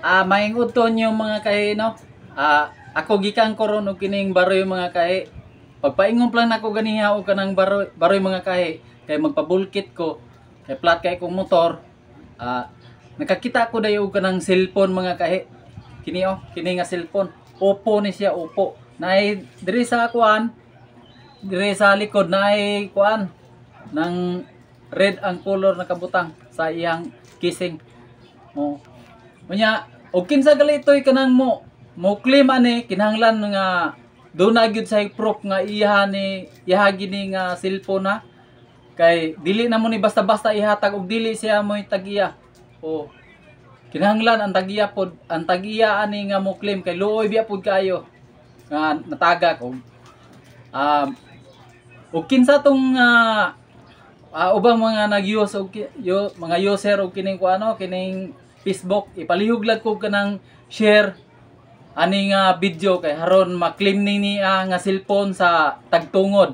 Maingod to yung mga kay no. Ako gikan ko ron og kining baroy mga kay. Pagpaingon lang nako ganiha og kanang baroy mga kay magpabulkit ko kay flat kay kong motor. Nakakita ko dayo og kanang cellphone mga kay. Kini nga cellphone. Oppo ni siya, Oppo. Naay diri sa kuan, diri sa likod naay kuan nang red ang color nakabutang sa iyang casing. Unya, og kinsa galitoy kanang mo claim ani kinahanglan nga do na gyud sa proof nga iha gini nga cellphone ha. Kay dili na mo ni basta-basta ihatag og dili siya mo'y tagiya. Kinahanglan ang tagiya ani nga mo claim kay luoy biya pud kayo nga natagak og kinsa tong ubang mga nag-use og mga user og kining kining Facebook, ipalihog lang ko kanang share ani nga video kay haron ma-claim ni nga cellphone sa tagtungod.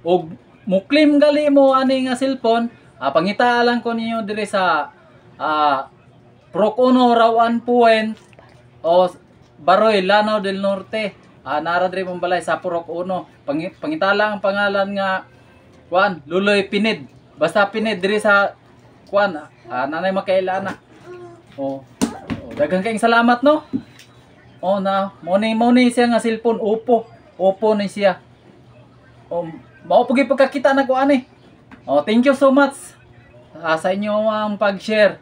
Og mo claim gali mo ani nga cellphone, pangita lang ko ninyo dire sa Proc Uno Rawan Point Baroy, Lanao del Norte. Nara dire mong balay sa Proc Uno. Pangita lang ang pangalan nga Luloy Pinid. Basta Pinid dire sa Nanay Makailana. Daghang kayong salamat no. Mo ni siya nga cellphone Oppo ni siya. Mao pud pagkakita na ko ani. Thank you so much sa inyo ang pag-share.